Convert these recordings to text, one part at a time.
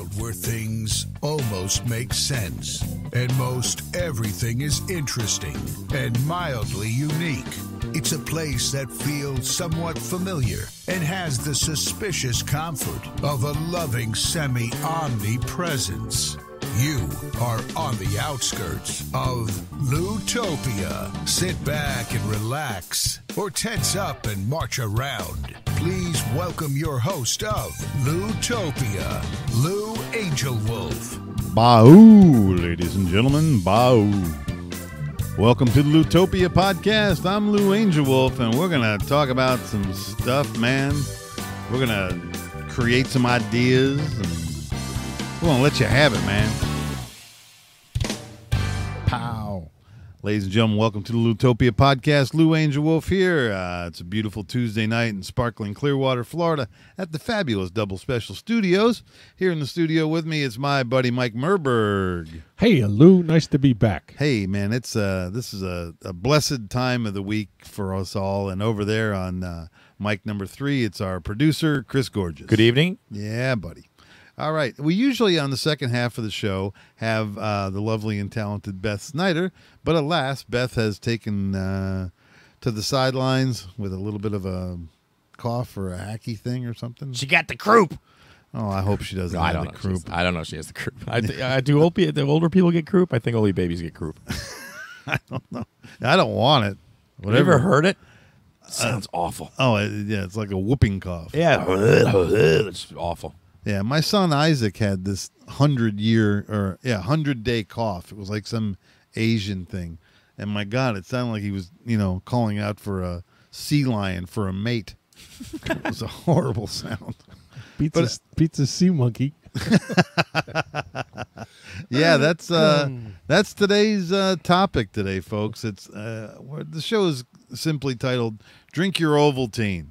world where things almost make sense and most everything is interesting and mildly unique. It's a place that feels somewhat familiar and has the suspicious comfort of a loving semi-omnipresence. You are on the outskirts of Loutopia. Sit back and relax, or tense up and march around. Please welcome your host of Loutopia, Lou Angelwolf. Baoo, ladies and gentlemen, baoo. Welcome to the Loutopia podcast. I'm Lou Angelwolf, and we're going to talk about some stuff, man. We're going to create some ideas, and we're going to let you have it, man. Pow. Ladies and gentlemen, welcome to the Loutopia podcast. Lou Angelwolf here. It's a beautiful Tuesday night in sparkling Clearwater, Florida, at the fabulous Double Special Studios. Here in the studio with me is my buddy Mike Merberg. Hey, Lou. Nice to be back. Hey, man, it's this is a blessed time of the week for us all. And over there on mic number 3, it's our producer, Chris Gorgeous. Good evening. Yeah, buddy. All right. We usually, on the second half of the show, have the lovely and talented Beth Snyder. But alas, Beth has taken to the sidelines with a little bit of a cough or a hacky thing or something. She got the croup. Oh, I hope she doesn't have the croup. I don't know if she has the croup. Do older people get croup? I think only babies get croup. I don't know. I don't want it. Whatever. Have you ever heard it? Sounds awful. Oh, yeah. It's like a whooping cough. Yeah. It's awful. Yeah, my son Isaac had this 100-day cough. It was like some Asian thing. And my God, it sounded like he was, calling out for a sea lion for a mate. It was a horrible sound. Pizza sea monkey. Yeah, that's today's topic today, folks. It's the show is simply titled "Drink Your Ovaltine."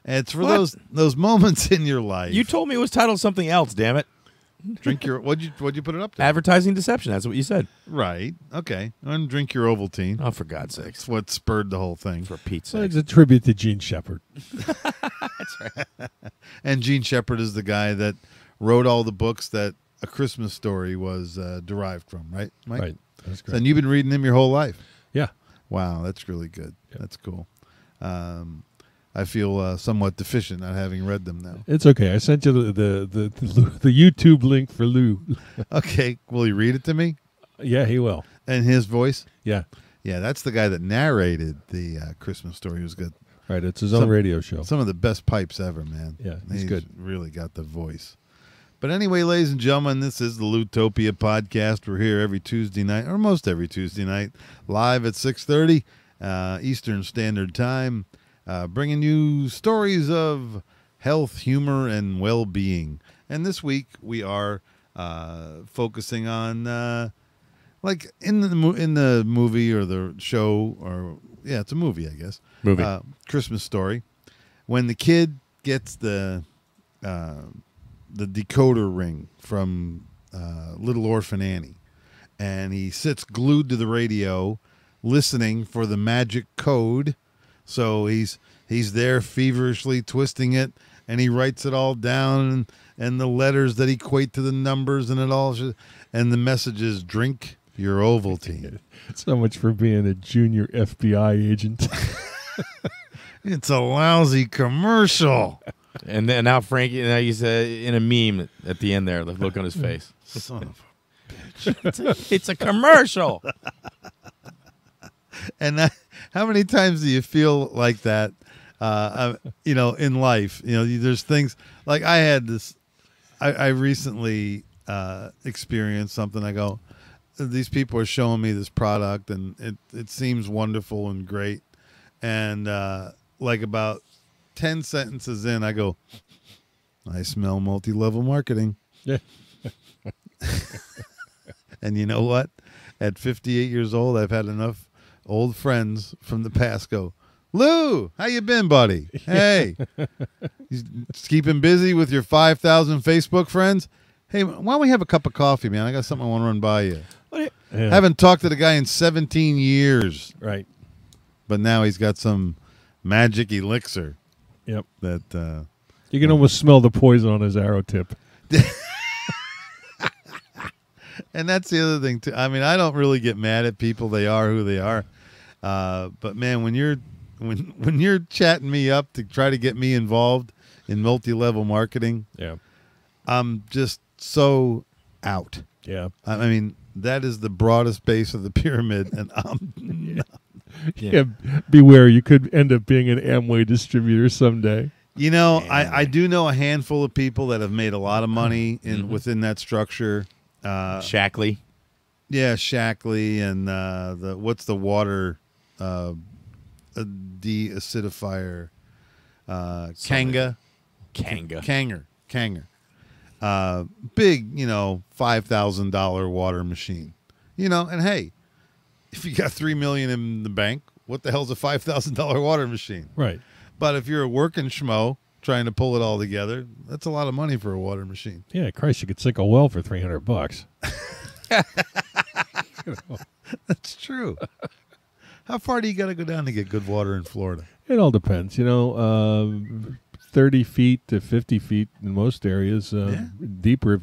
And it's for those moments in your life. You told me it was titled something else, damn it. Drink your what'd you put it up to? Advertising deception, that's what you said. Right. Okay. And drink your Ovaltine. Oh, for God's sake. That's what spurred the whole thing. For Pete's Well, sake. it's a tribute to Gene Shepard. That's right. And Gene Shepard is the guy that wrote all the books that A Christmas Story was derived from, right, Mike? Right. That's great. And you've been reading him your whole life. Yeah. Wow, that's really good. Yeah. That's cool. I feel somewhat deficient not having read them now. It's okay. I sent you the YouTube link for Lou. Okay, will you read it to me? Yeah, he will. In his voice? Yeah. Yeah, that's the guy that narrated the Christmas Story. It was good. Right. It's his own radio show. Some of the best pipes ever, man. Yeah, he's good. Really got the voice. But anyway, ladies and gentlemen, this is the Loutopia podcast. We're here every Tuesday night, or most every Tuesday night, live at 6:30 Eastern Standard Time, bringing you stories of health, humor, and well-being. And this week we are focusing on, like in the movie or the show, or yeah, it's a movie, I guess. Movie. Christmas Story, when the kid gets the decoder ring from Little Orphan Annie, and he sits glued to the radio listening for the magic code. So he's there feverishly twisting it, and he writes it all down, and the letters that equate to the numbers, and it all, and the message is drink your Ovaltine. So much for being a junior FBI agent. It's a lousy commercial. And then now Frankie, now he's in a meme at the end there, the look on his face. Son of a bitch. It's a commercial. And how many times do you feel like that, in life? There's things like I had this. I recently experienced something. I go, these people are showing me this product, and it seems wonderful and great. And like about 10 sentences in, I go, I smell multi-level marketing. Yeah. And you know what? At 58 years old, I've had enough old friends from the past go, Lou, how you been, buddy? Hey, you keeping busy with your 5,000 Facebook friends? Hey, why don't we have a cup of coffee, man? I got something I want to run by you. Yeah. Haven't talked to the guy in 17 years. Right. But now he's got some magic elixir. Yep. That you can almost smell the poison on his arrow tip. And that's the other thing too. I mean, I don't really get mad at people. They are who they are. But man, when you're chatting me up to try to get me involved in multi-level marketing, Yeah. I'm just so out. Yeah. I mean, that is the broadest base of the pyramid, and I'm Yeah. Beware, you could end up being an Amway distributor someday. You know, I do know a handful of people that have made a lot of money within that structure. Shackley. Yeah, Shackley and what's the water deacidifier? Kanga. Kanga. Kanger. Big, $5,000 water machine. And hey, if you got $3 million in the bank, what the hell's a $5,000 water machine? Right. But if you're a working schmo trying to pull it all together, that's a lot of money for a water machine. Yeah, Christ, you could sink a well for $300. That's true. How far do you got to go down to get good water in Florida? It all depends. 30 feet to 50 feet in most areas. Deeper if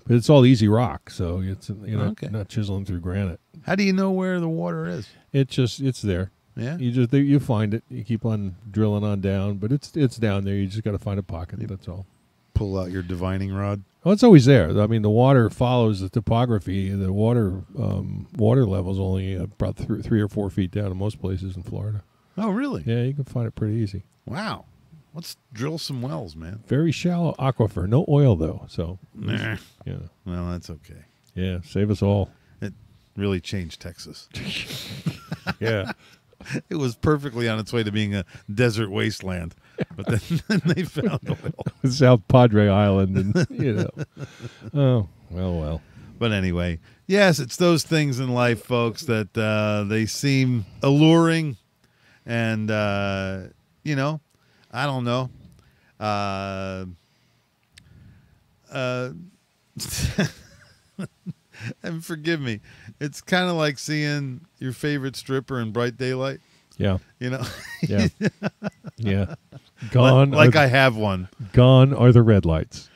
but it's all easy rock, so it's not chiseling through granite. How do you know where the water is? It's there. Yeah. You find it. You keep on drilling on down, but it's down there. You just got to find a pocket. That's all. Pull out your divining rod. Oh, it's always there. I mean, the water follows the topography. The water level is only about 3 or 4 feet down in most places in Florida. Oh, really? Yeah, you can find it pretty easy. Wow. Let's drill some wells, man. Very shallow aquifer. No oil, though. So, Nah. yeah. Well, that's okay. Yeah, save us all. It really changed Texas. Yeah. It was perfectly on its way to being a desert wasteland, but then they found oil. South Padre Island, and oh well. But anyway, yes, it's those things in life, folks, that they seem alluring, and I don't know. And forgive me, it's kind of like seeing your favorite stripper in bright daylight. Yeah. Yeah. Yeah. Gone. I have one. Gone are the red lights.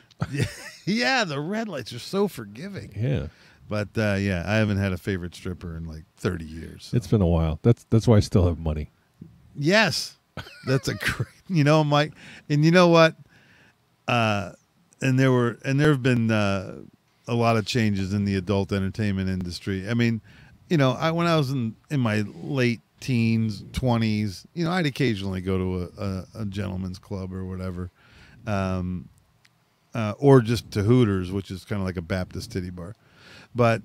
Yeah, the red lights are so forgiving. Yeah. But I haven't had a favorite stripper in like 30 years. So. It's been a while. That's why I still have money. Yes. That's a great, Mike. And you know what? And there have been a lot of changes in the adult entertainment industry. I mean, when I was in my late teens, 20s, I'd occasionally go to a gentleman's club or whatever, or just to Hooters, which is kind of like a Baptist titty bar. But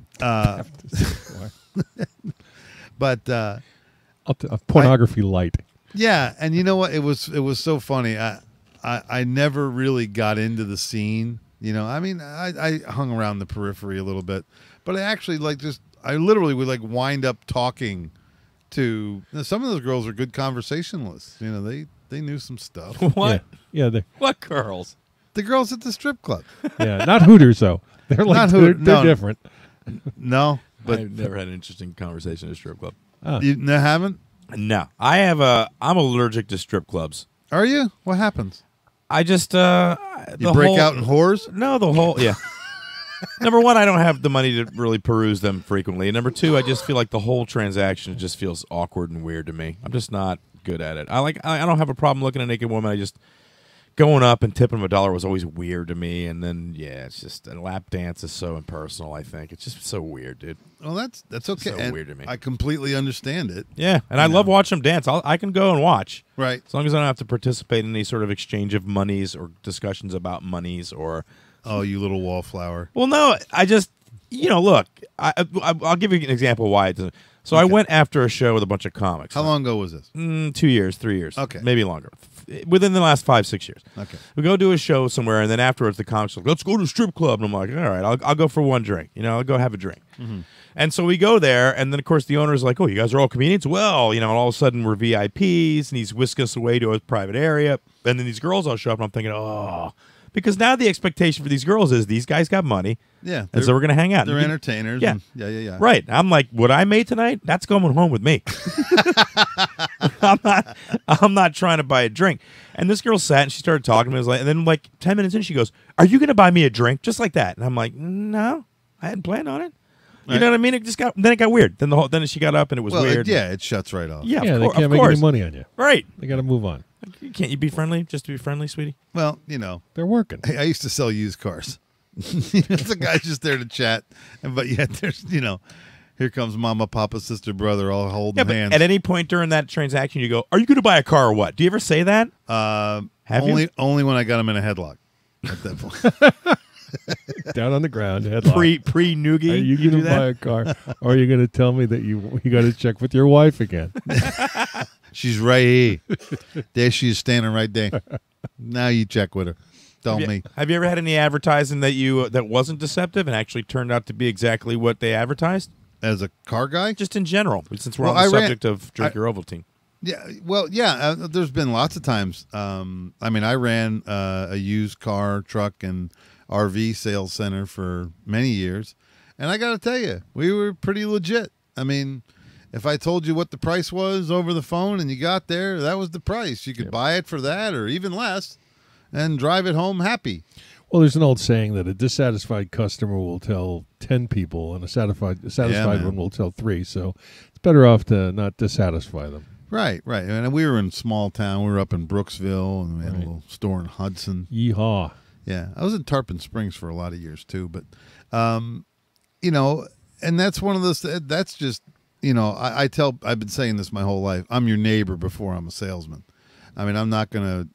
pornography light. Yeah, and you know what? It was so funny. I never really got into the scene. I mean, I hung around the periphery a little bit, but I actually I literally would wind up talking to some of those girls are good conversationalists. They knew some stuff. What? Yeah. What girls? The girls at the strip club. Yeah, not Hooters though. They're like they're different. No, but I've never had an interesting conversation at a strip club. You haven't? No, I'm allergic to strip clubs. Are you? What happens? I just You break out in whores? No, yeah. Number one, I don't have the money to really peruse them frequently. And number two, I just feel like the whole transaction just feels awkward and weird to me. I'm just not good at it. I don't have a problem looking at a naked woman. I just going up and tipping them $1 was always weird to me. And then it's just a lap dance is so impersonal. I think it's just so weird, dude. Well, that's okay. So weird to me. I completely understand it. Yeah, and I love watching them dance. I can go and watch, right? As long as I don't have to participate in any sort of exchange of monies or discussions about monies or. Oh, you little wallflower. Well, no, I just look. I'll give you an example of why it doesn't. So I went after a show with a bunch of comics. How long ago was this? 2 years, 3 years. Okay. Maybe longer. Within the last 5-6 years. Okay. We go do a show somewhere, and then afterwards the comics are like, let's go to a strip club. And I'm like, all right, I'll go for one drink. I'll go have a drink. Mm-hmm. And so we go there, and then, of course, the owner's like, oh, you guys are all comedians? Well, and all of a sudden we're VIPs, and he's whisking us away to a private area. And then these girls all show up, and I'm thinking, oh. Because now the expectation for these girls is these guys got money. Yeah. And so we're going to hang out. They're entertainers. Yeah. Yeah. Right. I'm like, what I made tonight, that's going home with me. I'm not trying to buy a drink. And this girl sat and she started talking to me. And then 10 minutes in, she goes, are you going to buy me a drink? Just like that. And I'm like, no. I hadn't planned on it. You know what I mean? It got weird. Then she got up and it was weird. It shuts right off. Yeah, they can't make any money on you. Right. They got to move on. Can't you be friendly just to be friendly, sweetie? Well, They're working. I used to sell used cars. The guy's just there to chat, but yet there's here comes Mama, Papa, sister, brother, all holding hands. At any point during that transaction, you go, "Are you going to buy a car or what?" Do you ever say that? Only when I got him in a headlock. At that point. Down on the ground, headlock. Pre noogie. Are you going to buy a car, or are you going to tell me that you got to check with your wife again? She's right here. There she is standing right there. Now you check with her. Don't me. Have you ever had any advertising that wasn't deceptive and actually turned out to be exactly what they advertised? As a car guy? Just in general, since we're on the subject of drink your Ovaltine. Yeah, there's been lots of times. I ran a used car, truck, and RV sales center for many years, and I got to tell you, we were pretty legit. I mean, if I told you what the price was over the phone and you got there, that was the price. You could buy it for that or even less and drive it home happy. Well, there's an old saying that a dissatisfied customer will tell 10 people and a satisfied one will tell 3, so it's better off to not dissatisfy them. Right. And we were in a small town. We were up in Brooksville, and we had a little store in Hudson. Yeehaw. Yeah, I was in Tarpon Springs for a lot of years too, but and that's one of those. That's just I've been saying this my whole life. I'm your neighbor before I'm a salesman. I mean, I'm not gonna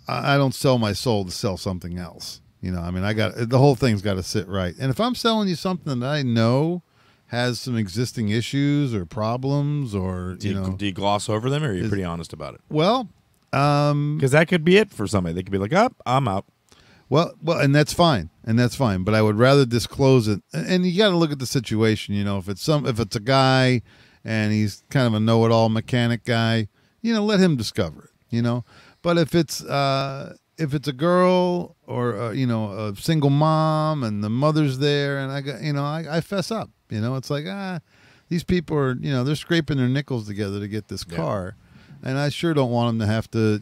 I don't sell my soul to sell something else. The whole thing's got to sit right. And if I'm selling you something that I know has some existing issues or problems, or do you gloss over them, or are you pretty honest about it? Well. Because that could be it for somebody. They could be like, I'm out. Well, and that's fine, But I would rather disclose it. And you got to look at the situation. If it's a guy and he's kind of a know-it-all mechanic guy, let him discover it. But if it's a girl or a single mom and the mother's there, and I fess up. It's like these people are they're scraping their nickels together to get this car. And I sure don't want them to have to,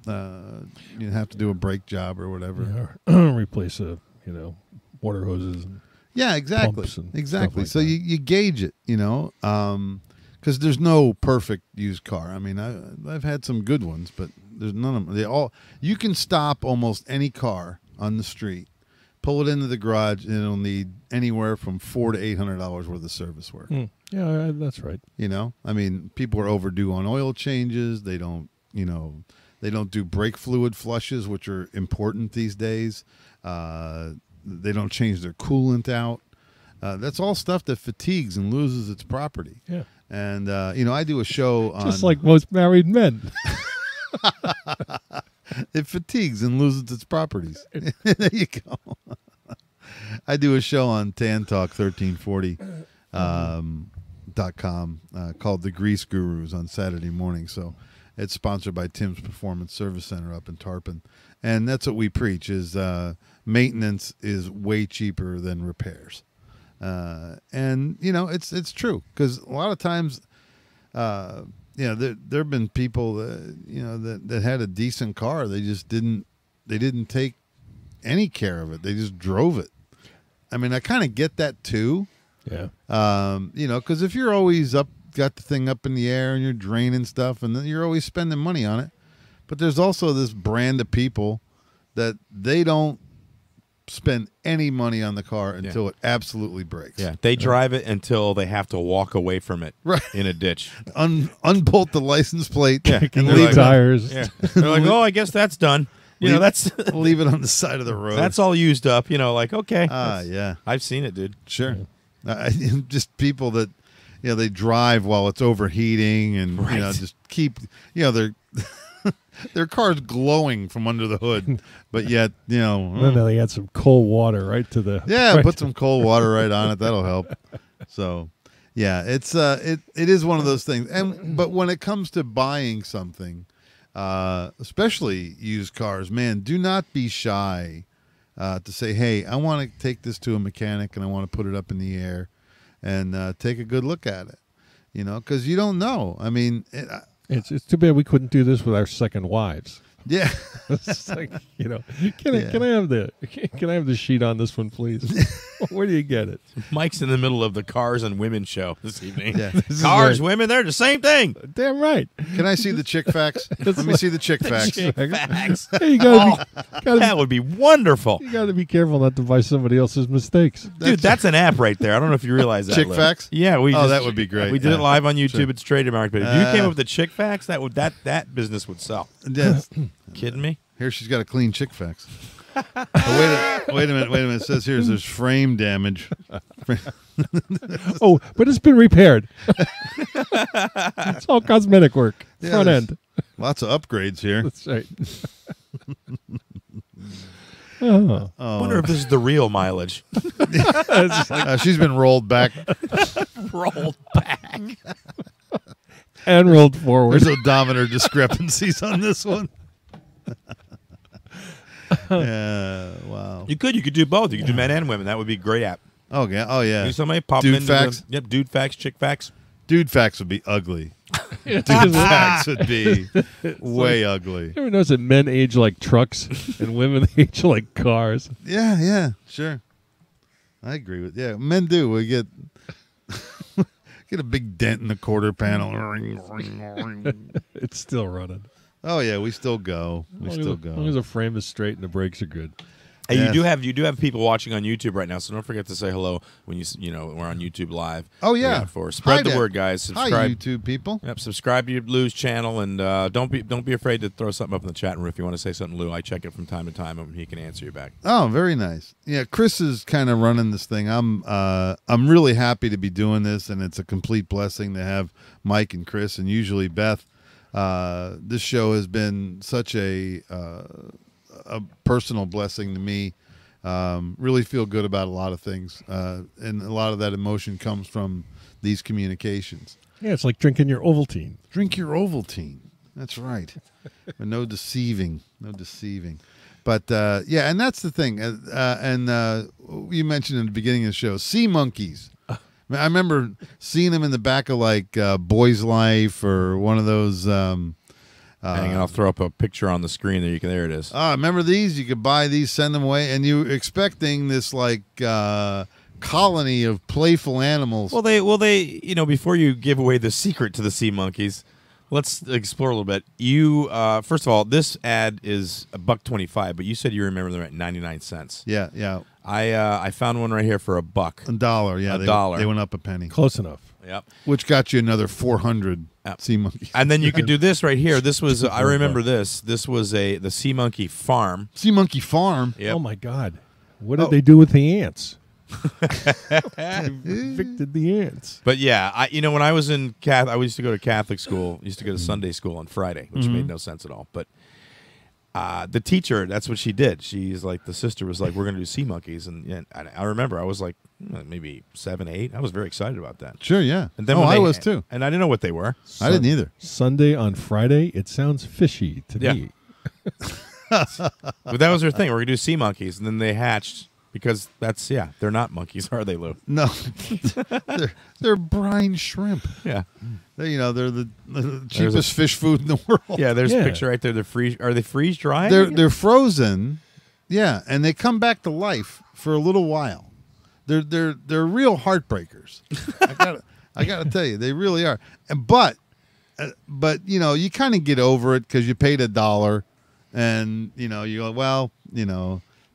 have to do a brake job or whatever. Yeah, replace water hoses. And exactly. Pumps and exactly. Stuff So like you gauge it, because there's no perfect used car. I mean, I've had some good ones, but there's none of them. You can stop almost any car on the street, pull it into the garage, and it'll need anywhere from $400 to $800 worth of service work. Yeah, that's right. I mean, people are overdue on oil changes. They don't do brake fluid flushes, which are important these days. They don't change their coolant out. That's all stuff that fatigues and loses its property. Yeah. And, I do a show on... Just like most married men. It fatigues and loses its properties. There you go. I do a show on Tan Talk 1340. .com called The Grease Gurus on Saturday morning. So it's sponsored by Tim's Performance Service Center up in Tarpon. And that's what we preach is maintenance is way cheaper than repairs. And, it's true because a lot of times, there have been people that had a decent car. They just didn't take any care of it. They just drove it. I mean, I kind of get that too. Yeah. Because if you're always got the thing up in the air and you're draining stuff and then you're always spending money on it. But there's also this brand of people that they don't spend any money on the car until it absolutely breaks. Yeah. They drive it until they have to walk away from it in a ditch. Unbolt the license plate and leave tires. Yeah. They're like, I guess that's done. That's leave it on the side of the road. That's all used up. Okay. Yeah. I've seen it, dude. Sure. Just people that they drive while it's overheating and just keep their car's glowing from under the hood, but yet then they add some cold water right to the put some cold water right on it. That'll help. So it's it is one of those things. But when it comes to buying something, especially used cars, man, do not be shy to say, hey, I want to take this to a mechanic and I want to put it up in the air and take a good look at it, because you don't know. I mean, it's too bad we couldn't do this with our second wives. Yeah. It's like, can I have the sheet on this one, please? Where do you get it? Mike's in the middle of the Cars and Women show this evening. Yeah. Cars, women, they're the same thing. Damn right. Can I see the chick facts? Let me see the chick facts. Facts. Hey, you gotta That would be wonderful. you gotta be careful not to buy somebody else's mistakes. Dude, that's an app right there. I don't know if you realize that. Chick Lou. facts? Yeah, that would be great. We did it Yeah. live on YouTube. Sure. It's trademarked. But if you came up with the chick facts, that business would sell. Yeah. Kidding me? Here she's got a clean chick facts. Wait a minute. It says here there's frame damage. Oh, but it's been repaired. It's all cosmetic work. Yeah, Front there's- end. Lots of upgrades here. That's right. Oh. I wonder if this is the real mileage. She's been rolled back. Rolled back. And rolled forward. There's odometer discrepancies on this one. Yeah, wow. You could do both. You could do men and women. That would be a great app. Oh yeah. You somebody pop Dude them into facts? Yep, dude facts, chick facts. Dude facts would be ugly. Dude facts would be way ugly. You ever notice that men age like trucks and women age like cars? Yeah, sure. I agree with. Yeah, men do. We get a big dent in the quarter panel. It's still running. Oh yeah, we still go. We still As long as go. the frame is straight and the brakes are good. Hey, Yes. you do have people watching on YouTube right now, so don't forget to say hello when we're on YouTube live. Oh yeah. Spread the Hi, word, guys. Hi, Subscribe. YouTube people. Yep, subscribe to Lou's channel, and don't be afraid to throw something up in the chat room if you want to say something, Lou. I check it from time to time, and he can answer you back. Oh, very nice. Yeah, Chris is kind of running this thing. I'm really happy to be doing this, and it's a complete blessing to have Mike and Chris, and usually Beth. This show has been such a personal blessing to me. Really feel good about a lot of things, and a lot of that emotion comes from these communications. Yeah, it's like drinking your Ovaltine. Drink your Ovaltine. That's right. But no deceiving. But yeah, and that's the thing. And you mentioned in the beginning of the show, sea monkeys. I remember seeing them in the back of like Boys Life or one of those. Hang on, I'll throw up a picture on the screen. There it is. Remember these? You could buy these, send them away, and you were expecting this like colony of playful animals. Well, they, before you give away the secret to the sea monkeys, let's explore a little bit. You, first of all, this ad is $1.25, but you said you remember them at 99 cents. Yeah. I found one right here for $1. $1. Yeah, $1. They went up a penny, Close enough. Yep. which got you another 400 Yep. sea monkeys. And then you could do this right here. This was I remember this. This was the sea monkey farm. Sea Monkey Farm. Yep. Oh my God! What did they do with the ants? Evicted the ants. But yeah, when I was in I used to go to Catholic school. Used to go to Sunday school on Friday, which made no sense at all. But the teacher, that's what she did. She's like, the sister was like, we're going to do sea monkeys. And I remember I was like, maybe 7, 8. I was very excited about that. Sure, yeah. And then I was too. And I didn't know what they were. I didn't either. Sunday on Friday. It sounds fishy to Yeah. me. But that was their thing. We're going to do sea monkeys. And then they hatched because they're not monkeys, are they, Lou? No, they're brine shrimp. Yeah. They're the cheapest fish food in the world. Yeah, there's Yeah. a picture right there. Are they freeze dried? They're frozen. Yeah, and they come back to life for a little while. They're real heartbreakers. I gotta tell you, they really are. But you kind of get over it because you paid $1, and you go, well,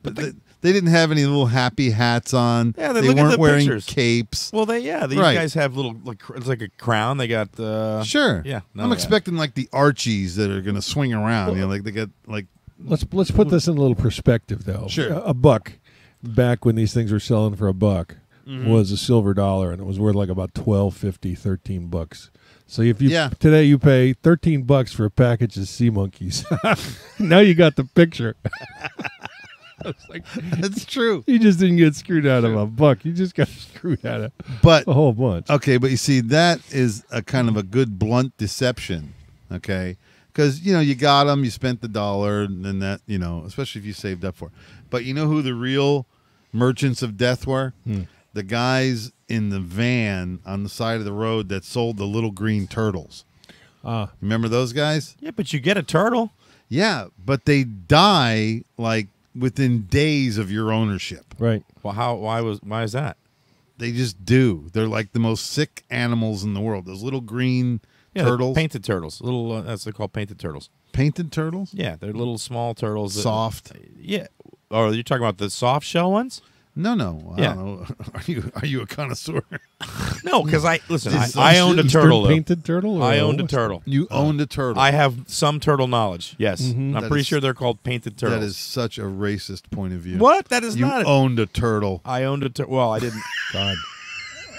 but they didn't have any little happy hats on. Yeah, they look at weren't the wearing pictures. capes. Well, these Right. guys have little, it's like a crown. They got Sure. Yeah, none I'm of that. expecting like the Archies that are going to swing around. Like they get like. Let's put this in a little perspective, though. Sure. $1 back when these things were selling for $1 was a silver dollar, and it was worth like about $12.50, $13. So if you today you pay $13 for a package of sea monkeys, now you got the picture. It's like, That's true. you just didn't get screwed out of $1. You just got screwed out of But a whole bunch. okay, but you see, that is a kind of a good blunt deception. Okay, because you got them, you spent the $1, and then that especially if you saved up for it. But you know who the real merchants of death were? The guys in the van on the side of the road that sold the little green turtles. Remember those guys? Yeah, but you get a turtle. Yeah, but they die like within days of your ownership. Right. Well, why is that? They just do. They're like the most sick animals in the world. Those little green turtles. Painted turtles. Little that's they're called painted turtles. Painted turtles? Yeah, they're little small turtles. Soft. Yeah. Oh, you're talking about the soft shell ones? No. I Yeah. don't know. Are you a connoisseur? No, because I I owned a Eastern turtle. Though. painted turtle? Or I owned a what's turtle. You owned a turtle. I have some turtle knowledge. Yes, I'm That pretty is- sure they're called painted turtles. That is such a racist point of view. what? That is You not. owned a turtle. I owned a turtle. Well, I didn't. God.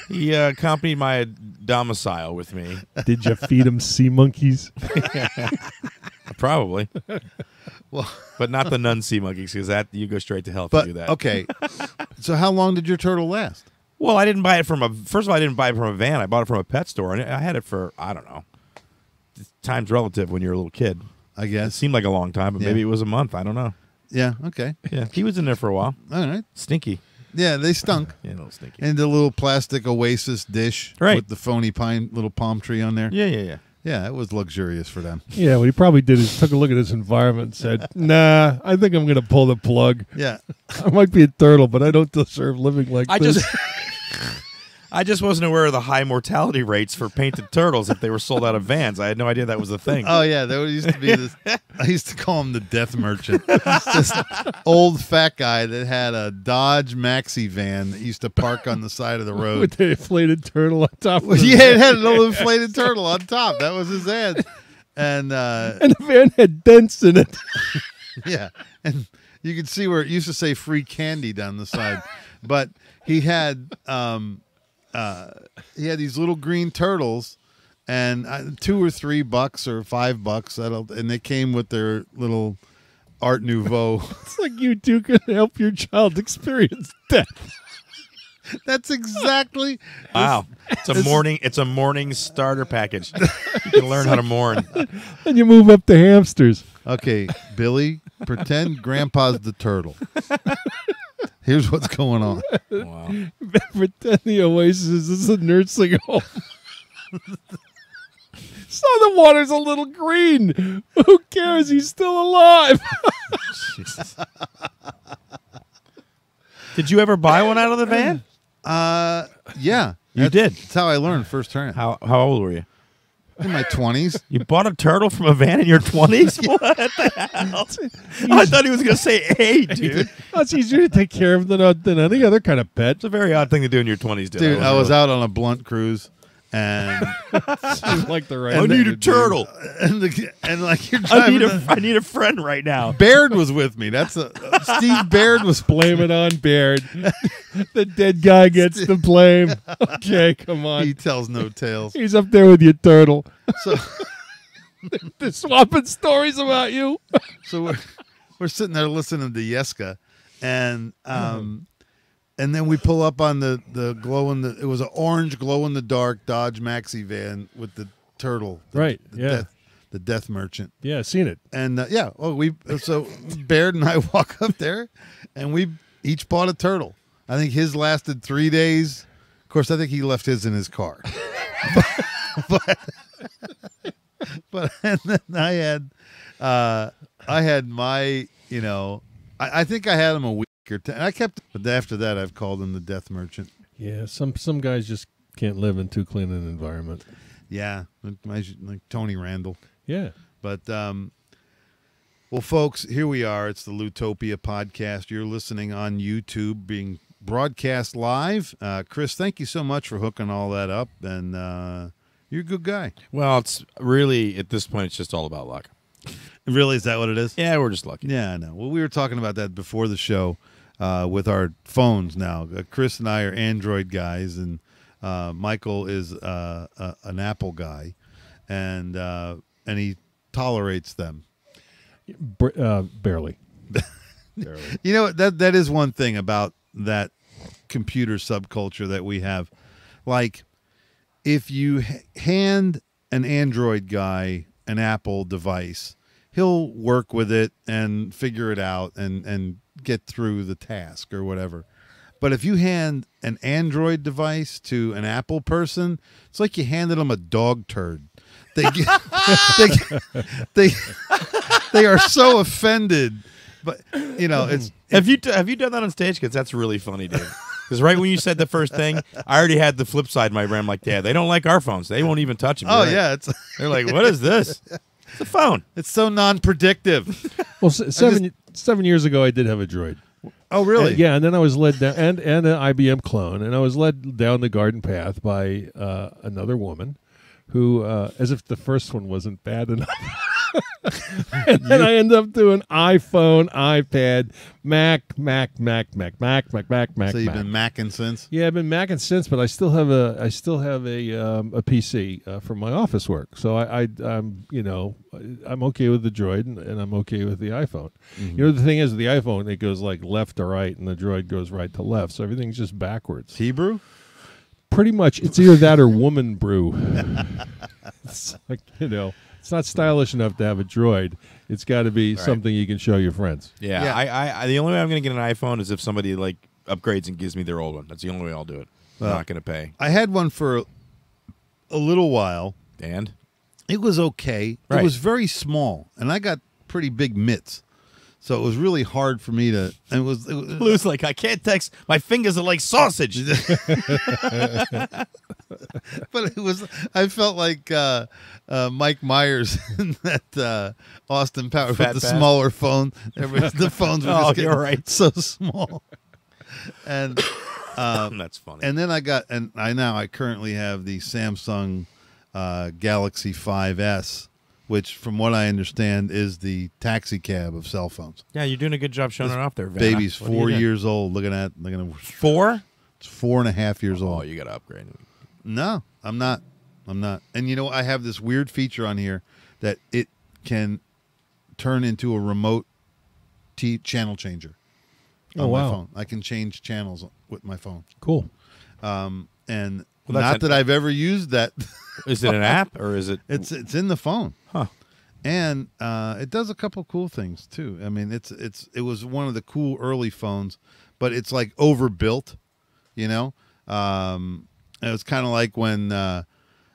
He accompanied my domicile with me. Did you feed him sea monkeys? Probably, Well, but not the nun sea monkeys because that you go straight to hell if but you do that. okay. So how long did your turtle last? Well, I didn't buy it from a. First of all, I didn't buy it from a van. I bought it from a pet store, and I had it for I don't know. Time's relative when you're a little kid. I It guess. seemed like a long time, but Yeah. maybe it was a month. I don't know. Yeah. Okay. Yeah, he was in there for a while. All right. Stinky. Yeah, they stunk. Yeah, a little stinky. And the little plastic Oasis dish Right. with the phony little palm tree on there. Yeah. Yeah, it was luxurious for them. Yeah, what he probably did is took a look at his environment and said, nah, I think I'm going to pull the plug. Yeah. I might be a turtle, but I don't deserve living like this. I just wasn't aware of the high mortality rates for painted turtles if they were sold out of vans. I had no idea that was a thing. Oh yeah, there used to be this. I used to call him the Death Merchant. This old fat guy that had a Dodge Maxi van that used to park on the side of the With road. the inflated turtle on top of it. Yeah, it had a little inflated turtle on top. That was his ad. And And the van had dents in it. yeah, and you could see where it used to say free candy down the side, but he had these little green turtles, and $2 or $3 or $5, and they came with their little Art Nouveau. It's like you two can help your child experience death. That's exactly. Wow. It's a morning starter package. You can learn how to mourn. And you move up to hamsters. Okay, Billy, pretend Grandpa's the turtle. Here's what's going on. Wow. Pretend the Oasis is a nursing home. So the water's a little green. Who cares? He's still alive. Jesus. Did you ever buy one out of the van? Yeah, You did? That's how I learned first turn. How old were you? In my 20s. You bought a turtle from a van in your 20s? What the hell? I thought he was going to say, hey, dude. That's easier to take care of than any other kind of pet. It's a very odd thing to do in your 20s, Dude, I was out on a blunt cruise, and Seems like the right I thing need to a do. turtle. and like you're I driving. need a friend right now. Baird was with me. Steve Baird was. Blame it on Baird. The dead guy gets the blame. Okay, come on. He tells no tales. He's up there with your turtle. So They're swapping stories about you. so we're sitting there listening to Yeska, and then we pull up on the glow in the. It was an orange glow in the dark Dodge Maxi van with the turtle. Right, yeah. The Death Merchant. Yeah, seen it. And so Baird and I walk up there, and we each bought a turtle. I think his lasted 3 days. Of course, I think he left his in his car. but and then I had my, I think I had him a week or 10. I kept, but after that, I've called him the Death Merchant. Yeah, some guys just can't live in too clean an environment. Yeah, like Tony Randall. Yeah. But, well, folks, here we are. It's the Loutopia podcast. You're listening on YouTube, being broadcast live. Chris, thank you so much for hooking all that up. And you're a good guy. Well, it's really, at this point, it's just all about luck. Really? Is that what it is? Yeah, we're just lucky. Yeah, I know. Well, we were talking about that before the show with our phones now. Chris and I are Android guys, and Michael is an Apple guy, and he tolerates them. Barely. Barely. You know, that is one thing about that computer subculture that we have. Like, if you hand an Android guy an Apple device, he'll work with it and figure it out and get through the task or whatever. But if you hand an Android device to an Apple person, it's like you handed them a dog turd. they get, they they are so offended. But it's Have you done that on stage? Because that's really funny, dude. Because right when you said the first thing, I already had the flip side in my brain. I'm like, yeah, they don't like our phones. They won't even touch them. oh yeah, They're like, what is this? It's a phone. it's so non-predictive. Well, 7 years ago, I did have a Droid. Oh really? Yeah, and then I was led down, and an IBM clone, and I was led down the garden path by another woman who, as if the first one wasn't bad enough. And then I end up doing iPhone, iPad, Mac. So you've been Macking since? Yeah, I've been Macking since, but I still have a PC for my office work. So I'm okay with the Droid and I'm okay with the iPhone. Mm-hmm. The thing is, with the iPhone, it goes like left to right, and the Droid goes right to left. So everything's just backwards. Hebrew? Pretty much, it's either that or woman brew. It's like it's not stylish enough to have a Droid. It's got to be something you can show your friends. Yeah. I the only way I'm going to get an iPhone is if somebody like upgrades and gives me their old one. That's the only way I'll do it. I'm not going to pay. I had one for a little while. And it was okay. Right. It was very small, and I got pretty big mitts. So it was really hard for me to. And it was Lou's like, I can't text. My fingers are like sausage. But it was. I felt like Mike Myers in that Austin Powers with the smaller phone. The phones were just getting so small. And that's funny. And then I currently have the Samsung Galaxy 5S. Which, from what I understand, is the taxi cab of cell phones. Yeah, you're doing a good job showing it off there, Vanna. Baby's 4 years old. Looking at 4? It's 4.5 years old. Oh, you got to upgrade. No, I'm not. And I have this weird feature on here that it can turn into a remote channel changer on my phone. I can change channels with my phone. Cool. And not that I've ever used that. Is it an app or is it? It's in the phone. Huh. And it does a couple cool things too. I mean, it was one of the cool early phones, but it's like overbuilt. It was kind of like when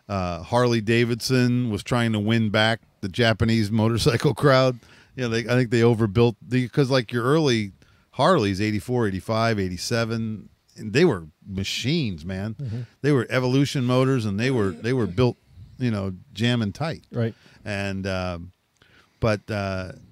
Harley Davidson was trying to win back the Japanese motorcycle crowd. I think they overbuilt because like your early Harleys, 84, 85, 87. They were machines, man. Mm-hmm. They were Evolution motors, and they were built, jamming tight. Right. And and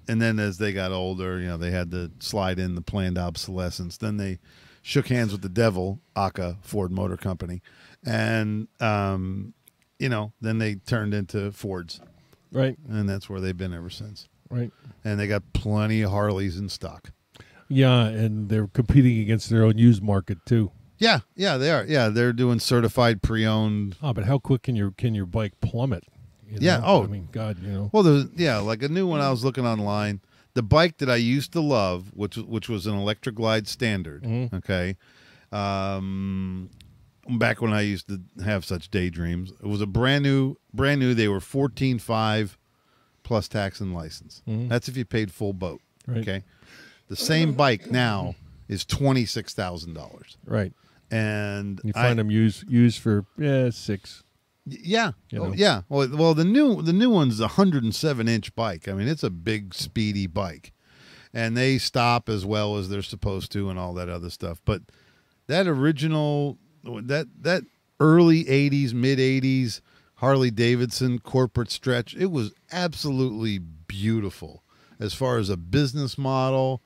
then as they got older, they had to slide in the planned obsolescence. Then they shook hands with the devil, Aka Ford Motor Company, and then they turned into Fords. Right. And that's where they've been ever since. Right. And they got plenty of Harleys in stock. Yeah, and they're competing against their own used market too. Yeah, they are. Yeah, they're doing certified pre-owned. Oh, but how quick can your bike plummet? Yeah. Oh, I mean, God, Well, like a new one I was looking online. The bike that I used to love, which was an Electric Glide Standard. Mm-hmm. Okay, back when I used to have such daydreams, it was a brand new. They were $14,500 plus tax and license. Mm-hmm. That's if you paid full boat. Right. Okay. The same bike now is $26,000. Right. And you find them used for $6,000. Yeah. Yeah. Well, the new one's a 107-inch bike. I mean, it's a big, speedy bike, and they stop as well as they're supposed to, and all that other stuff. But that original, that early '80s, mid '80s Harley Davidson corporate stretch, it was absolutely beautiful as far as a business model.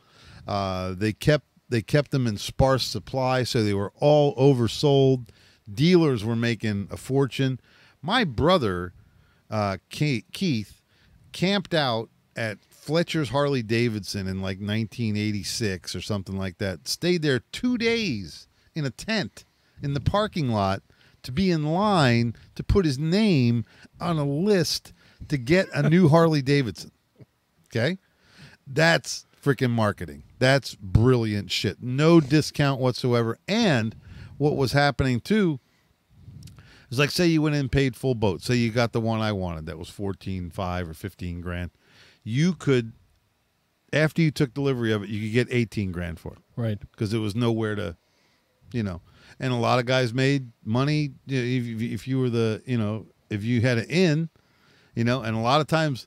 They kept them in sparse supply, so they were all oversold. Dealers were making a fortune. My brother, Keith, camped out at Fletcher's Harley Davidson in like 1986 or something like that. Stayed there 2 days in a tent in the parking lot to be in line to put his name on a list to get a new Harley Davidson. Okay? That's freaking marketing. That's brilliant shit. No discount whatsoever. And what was happening too is, like, say you went in and paid full boat. Say you got the one I wanted that was $14,500 or $15,000. You could, after you took delivery of it, you could get $18,000 for it. Right. Because there was nowhere to, and a lot of guys made money if you were if you had an in, And a lot of times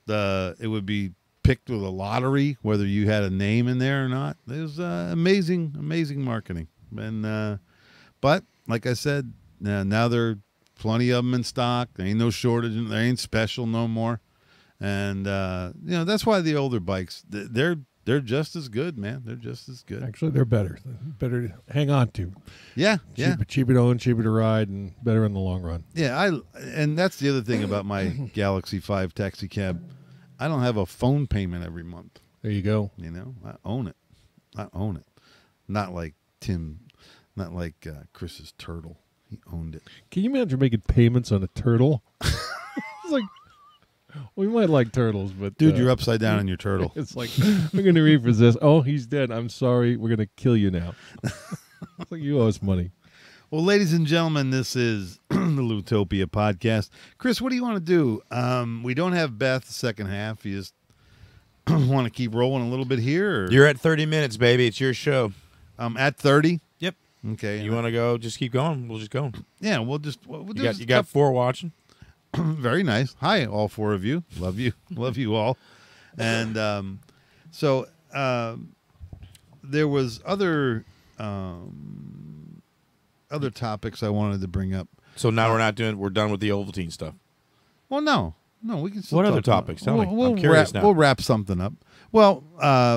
it would be picked with a lottery, whether you had a name in there or not. It was amazing marketing. And but like I said, now there are plenty of them in stock. There ain't no shortage. There ain't special no more. And that's why the older bikes, they're just as good, man. They're just as good. Actually, they're better. Better to hang on to. Yeah, cheaper to own, cheaper to ride, and better in the long run. Yeah, and that's the other thing about my Galaxy 5 taxi cab. I don't have a phone payment every month. There you go. I own it. Not like Tim, not like Chris's turtle. He owned it. Can you imagine making payments on a turtle? It's like, we might like turtles, but dude, you're upside down on your turtle. It's like, we're going to repossess. Oh, he's dead. I'm sorry. We're going to kill you now. It's like, you owe us money. Well, ladies and gentlemen, this is the Loutopia podcast. Chris, what do you want to do? We don't have Beth the second half. You just want to keep rolling a little bit here? Or? You're at 30 minutes, baby. It's your show. At 30? Yep. Okay. You want to go? Just keep going. We'll just go. Yeah, we'll just... you got 4 watching? Very nice. Hi, all 4 of you. Love you. Love you all. And so there was other topics I wanted to bring up. So now we're done with the Ovaltine stuff. Well, no, we can still What talk other topics? Tell me. I'm curious now. We'll wrap something up. Well,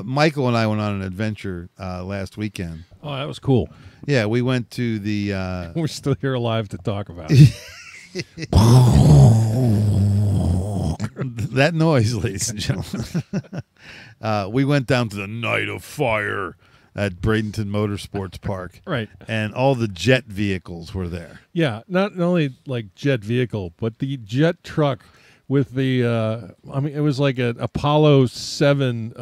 Michael and I went on an adventure last weekend. Oh, that was cool. Yeah, we went to the... We're still here alive to talk about it. That noise, ladies and gentlemen. We went down to the Night of Fire at Bradenton Motorsports Park. Right. And all the jet vehicles were there. Yeah, not only like jet vehicle, but the jet truck with the, it was like an Apollo 7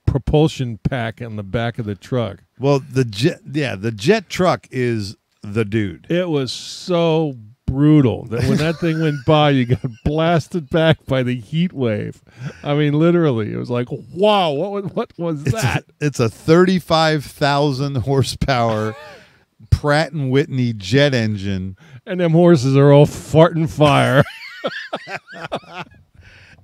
propulsion pack on the back of the truck. Well, the jet truck is the dude. It was so brutal that when that thing went by, you got blasted back by the heat wave. I mean, literally, it was like, wow, what was that? It's a 35,000 horsepower Pratt & Whitney jet engine. And them horses are all farting fire.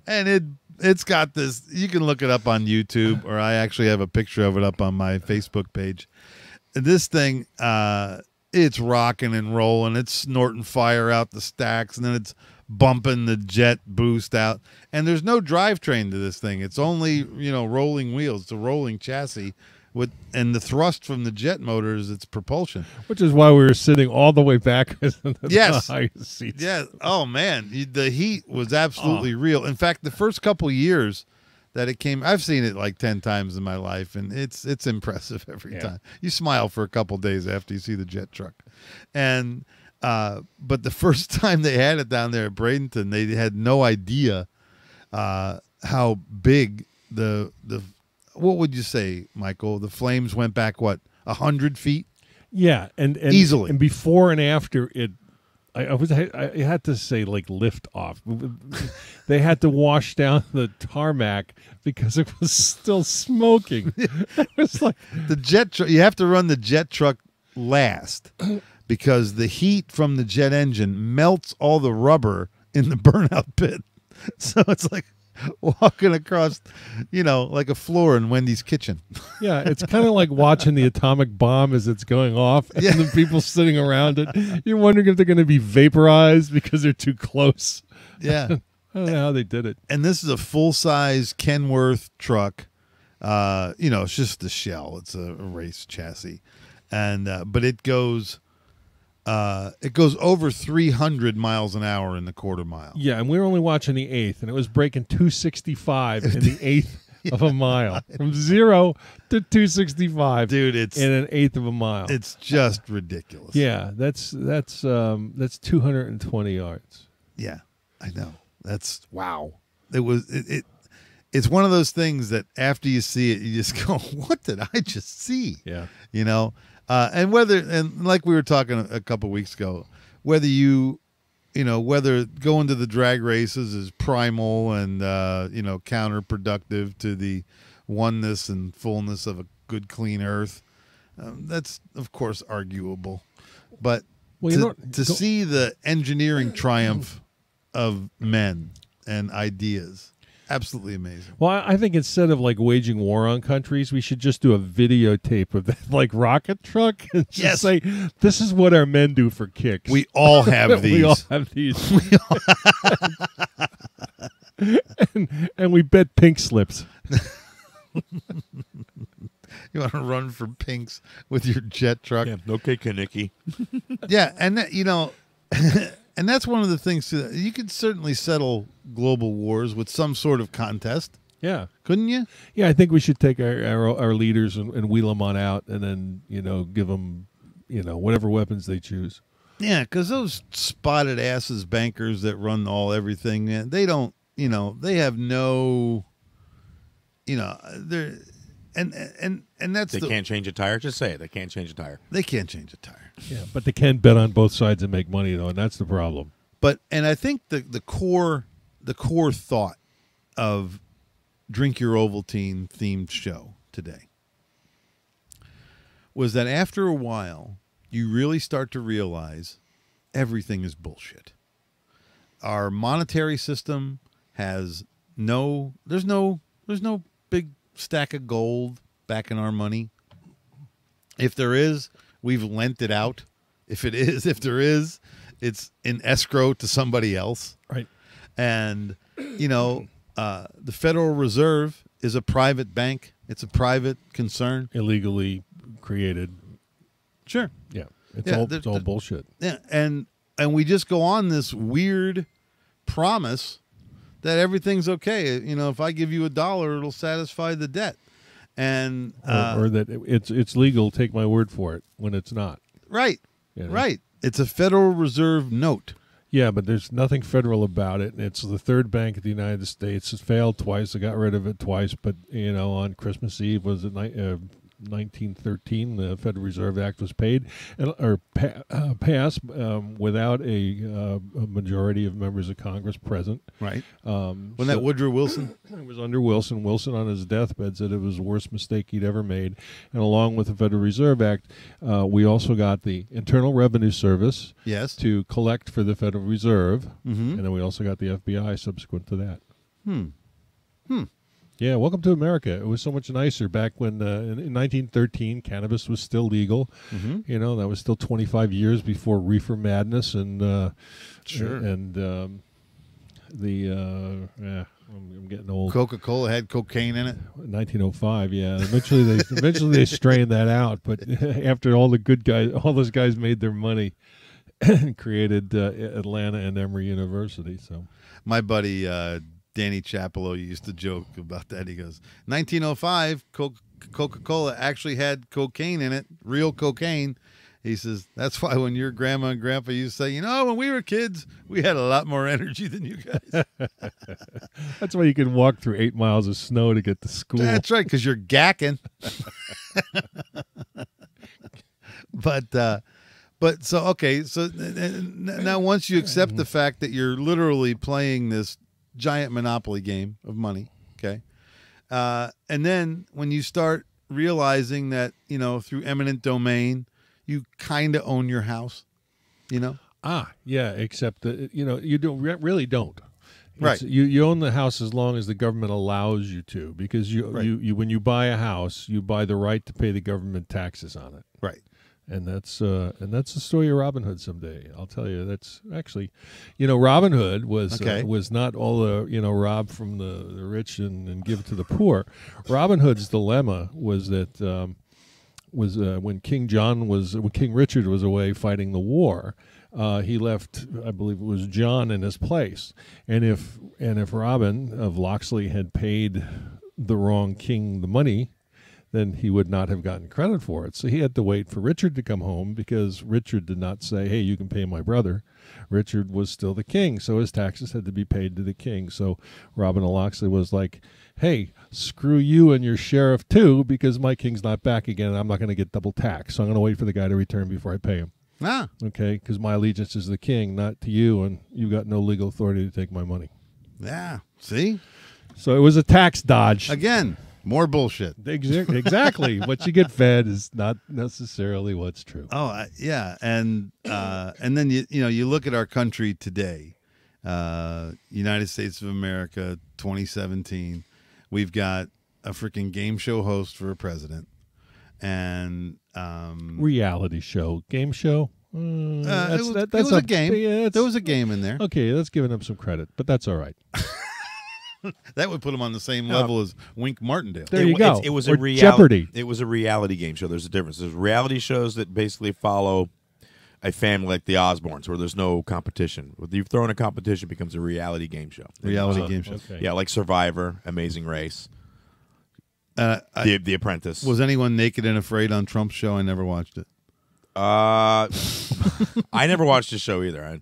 And it's got this, you can look it up on YouTube, or I actually have a picture of it up on my Facebook page. This thing, it's rocking and rolling. It's snorting fire out the stacks, and then it's bumping the jet boost out. And there's no drivetrain to this thing. It's only, rolling wheels. It's a rolling chassis. And the thrust from the jet motor is its propulsion. Which is why we were sitting all the way back in the yes. highest seats. Yeah. Oh, man. The heat was absolutely real. In fact, the first couple years that it came, I've seen it like 10 times in my life, and it's impressive every time. You smile for a couple days after you see the jet truck. And but the first time they had it down there at Bradenton, they had no idea how big the what would you say, Michael? The flames went back 100 feet? Yeah, and easily. And before and after it, I had to say like lift off. They had to wash down the tarmac because it was still smoking. It was like the jet truck. You have to run the jet truck last because the heat from the jet engine melts all the rubber in the burnout pit. So it's like walking across, like a floor in Wendy's kitchen. Yeah, it's kind of like watching the atomic bomb as it's going off, and the people sitting around it. You're wondering if they're going to be vaporized because they're too close. Yeah. I don't know how they did it. And this is a full-size Kenworth truck. It's just the shell. It's a race chassis. And but it goes over 300 miles an hour in the quarter mile. Yeah, and we were only watching the eighth, and it was breaking 265 in the eighth of a mile. From 0 to 265. Dude, it's in an eighth of a mile. It's just ridiculous. Yeah, that's 220 yards. Yeah, I know. That's wow. It's one of those things that after you see it, you just go, "What did I just see?" Yeah, and like we were talking a couple weeks ago, whether whether going to the drag races is primal and counterproductive to the oneness and fullness of a good clean earth, that's of course arguable. But to see the engineering triumph of men and ideas. Absolutely amazing. Well, I think instead of like waging war on countries, we should just do a videotape of that, like rocket truck, and just say, "This is what our men do for kicks." We all have these. We all have these. and we bet pink slips. You want to run for pinks with your jet truck? Yeah, okay, Kaniki. Yeah, and that, and that's one of the things too. You could certainly settle global wars with some sort of contest. Yeah, couldn't you? Yeah, I think we should take our leaders and wheel them on out, and then give them whatever weapons they choose. Yeah, because those spotted asses bankers that run everything, man, they don't. They have no. They're. And that's they can't change a tire. Just say it. They can't change a tire. They can't change a tire. Yeah, but they can bet on both sides and make money though, and that's the problem. And I think the core thought of Drink Your Ovaltine themed show today was that after a while you really start to realize everything is bullshit. Our monetary system has there's no big stack of gold back in our money. If there is, we've lent it out. If there is, it's in escrow to somebody else. Right. And, the Federal Reserve is a private bank. It's a private concern. Illegally created. Sure. Yeah. It's all bullshit. Yeah. And we just go on this weird promise that everything's okay. If I give you $1, it'll satisfy the debt. And or that it's legal, take my word for it, when it's not. Right. Right. It's a Federal Reserve note. Yeah, but there's nothing federal about it. It's the third bank of the United States. It failed twice. I got rid of it twice, but on Christmas Eve was it 1913, the Federal Reserve Act was passed without a majority of members of Congress present. Right. Wasn't that Woodrow Wilson? It was under Wilson. Wilson on his deathbed said it was the worst mistake he'd ever made. And along with the Federal Reserve Act, we also got the Internal Revenue Service to collect for the Federal Reserve. Mm-hmm. And then we also got the FBI subsequent to that. Yeah, welcome to America. It was so much nicer back when, in 1913, cannabis was still legal. Mm-hmm. That was still 25 years before reefer madness and sure. And I'm getting old. Coca-Cola had cocaine in it. 1905, yeah. Eventually they strained that out, but after all those guys made their money and created Atlanta and Emory University. So my buddy Danny Chapello used to joke about that. He goes, 1905, Coca-Cola actually had cocaine in it, real cocaine. He says, that's why when your grandma and grandpa used to say, when we were kids, we had a lot more energy than you guys. That's why you can walk through 8 miles of snow to get to school. That's right, because you're gacking. So now once you accept the fact that you're literally playing this giant monopoly game of money, okay? And then when you start realizing that, through eminent domain, you kind of own your house, Yeah, except that, you really don't. Right. You own the house as long as the government allows you to, because you when you buy a house, you buy the right to pay the government taxes on it. Right. And that's the story of Robin Hood someday. I'll tell you, that's actually, Robin Hood was not all the, rob from the rich and give to the poor. Robin Hood's dilemma was that when King Richard was away fighting the war, he left, I believe it was John in his place. And if Robin of Locksley had paid the wrong king the money, then he would not have gotten credit for it. So he had to wait for Richard to come home, because Richard did not say, hey, you can pay my brother. Richard was still the king, so his taxes had to be paid to the king. So Robin of Locksley was like, hey, screw you and your sheriff too, because my king's not back again, and I'm not going to get double tax. So I'm going to wait for the guy to return before I pay him. Ah. Okay, because my allegiance is the king, not to you, and you've got no legal authority to take my money. Yeah, see? So it was a tax dodge. Again. More bullshit. Exactly. What you get fed is not necessarily what's true. Oh, yeah. And then, you look at our country today. United States of America 2017. We've got a freaking game show host for a president. And reality show, game show. It was a game. Yeah, there was a game in there. Okay, that's giving him some credit, but that's all right. That would put him on the same level as Wink Martindale. There you go. It was or a Jeopardy. It was a reality game show. There's a difference. There's reality shows that basically follow a family like the Osbournes, where there's no competition. When you throw in a competition, it becomes a reality game show. Reality game show. Okay. Yeah, like Survivor, Amazing Race, The Apprentice. Was anyone naked and afraid on Trump's show? I never watched it. I never watched the show either.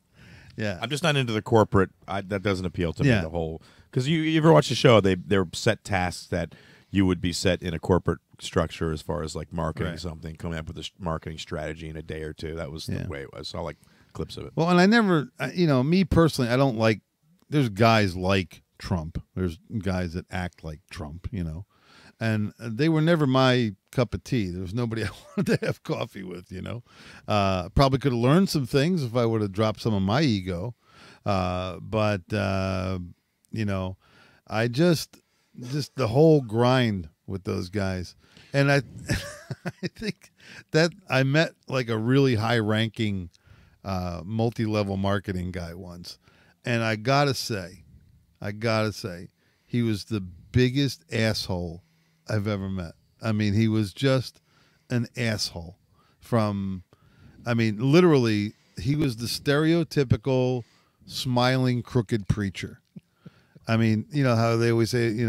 Yeah, I'm just not into the corporate. That doesn't appeal to me. Yeah. The whole because you ever watch the show? They're set tasks that you would be set in a corporate structure as far as like marketing something, coming up with a marketing strategy in a day or two. That was the way it was. I saw like clips of it. Well, and I never, me personally, I don't like. There's guys like Trump. There's guys that act like Trump. And they were never my cup of tea. There was nobody I wanted to have coffee with, Probably could have learned some things if I would have dropped some of my ego. But I just the whole grind with those guys. And I think that I met like a really high-ranking multi-level marketing guy once. And I gotta say, he was the biggest asshole I've ever met. I mean, he was just an asshole literally, he was the stereotypical smiling, crooked preacher. I mean, how they always say, he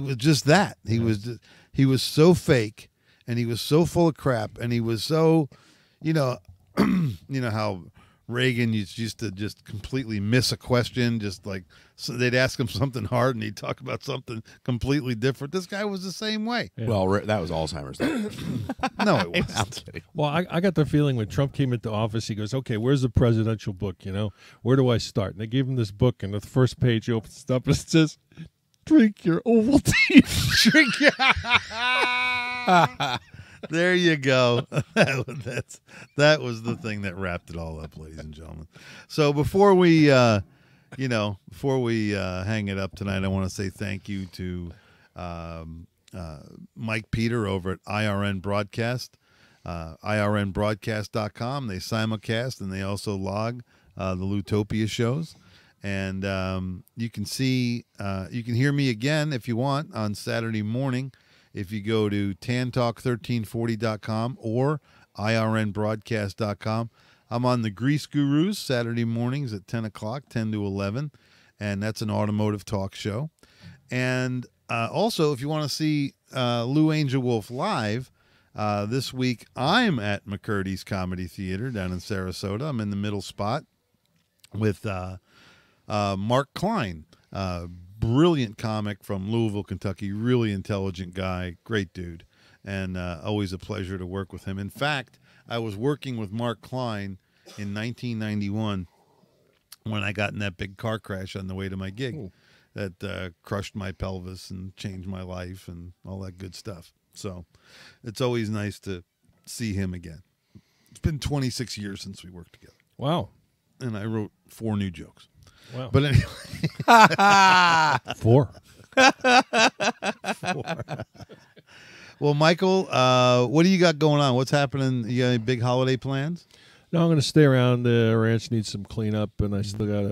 was just that. He was so fake, and he was so full of crap, and he was so, how Reagan used to just completely miss a question, just like so they'd ask him something hard and he'd talk about something completely different. This guy was the same way. Yeah. Well, that was Alzheimer's. No, it wasn't. I'm kidding. Well, I got the feeling when Trump came into office, he goes, okay, where's the presidential book, Where do I start? And they gave him this book, and the first page he opens it up, and it says, drink your Ovaltine. Drink your... There you go. That was the thing that wrapped it all up, ladies and gentlemen. So before we, hang it up tonight, I want to say thank you to Mike Peter over at IRN Broadcast, irnbroadcast.com. They simulcast and they also log the Loutopia shows. And you can hear me again if you want on Saturday morning. If you go to tantalk1340.com or irnbroadcast.com, I'm on the Grease Gurus Saturday mornings at 10 o'clock, 10 to 11, and that's an automotive talk show. And also, if you want to see Lou Angel Wolf live, this week I'm at McCurdy's Comedy Theater down in Sarasota. I'm in the middle spot with Mark Klein, brilliant comic from Louisville, Kentucky, really intelligent guy, great dude, and always a pleasure to work with him. In fact, I was working with Mark Klein in 1991 when I got in that big car crash on the way to my gig that crushed my pelvis and changed my life and all that good stuff. So it's always nice to see him again. It's been 26 years since we worked together. Wow. And I wrote 4 new jokes. Wow. But anyway. 4. Well, Michael, what do you got going on? What's happening? You got any big holiday plans? No, I'm going to stay around. The ranch needs some cleanup, and I still got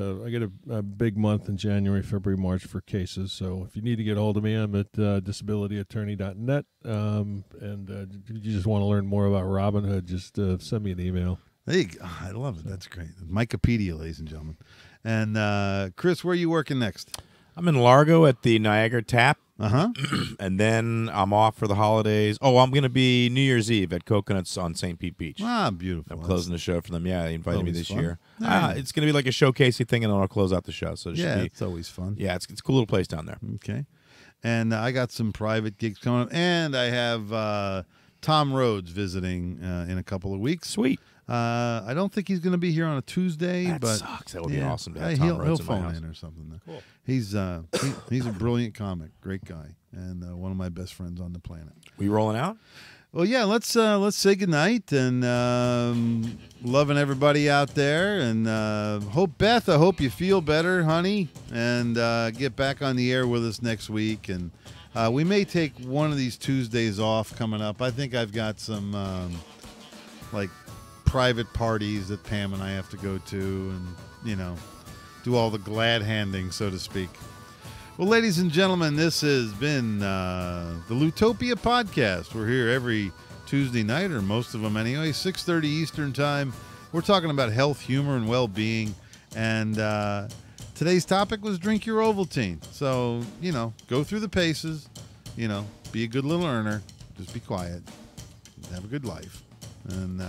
a big month in January, February, March for cases. So if you need to get a hold of me, I'm at disabilityattorney.net. And if you just want to learn more about Robinhood, just send me an email. There you go. I love it. That's great. Wikipedia, ladies and gentlemen. And Chris, where are you working next? I'm in Largo at the Niagara Tap. Uh-huh. And then I'm off for the holidays. Oh, I'm going to be New Year's Eve at Coconuts on St. Pete Beach. Ah, beautiful. I'm closing the show for them. Yeah, they invited me this year. Nice. It's going to be like a showcasey thing, and then I'll close out the show. So it's always fun. Yeah, it's a cool little place down there. Okay. And I got some private gigs coming up. And I have Tom Rhodes visiting in a couple of weeks. Sweet. I don't think he's going to be here on a Tuesday. That but sucks. That would be awesome to have Tom he'll Rhodes in my phone house. in or something. Cool. He's a brilliant comic, great guy, and one of my best friends on the planet. We rolling out? Well, yeah, let's say goodnight, and loving everybody out there, and Beth, I hope you feel better, honey, and get back on the air with us next week. And we may take one of these Tuesdays off coming up. I think I've got some like private parties that Pam and I have to go to, and do all the glad handing, so to speak. Well, ladies and gentlemen, this has been the Loutopia podcast. We're here every Tuesday night, or most of them anyway, 6:30 Eastern Time. We're talking about health, humor, and well-being. And today's topic was drink your Ovaltine. So, go through the paces, be a good little earner. Just be quiet. Have a good life. And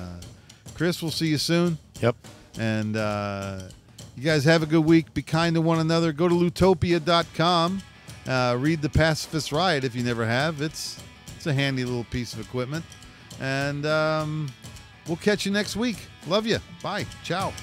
Chris, we'll see you soon. Yep. And you guys have a good week. Be kind to one another. Go to Loutopia.com. Read The Pacifist Riot if you never have. It's a handy little piece of equipment. And we'll catch you next week. Love you. Bye. Ciao.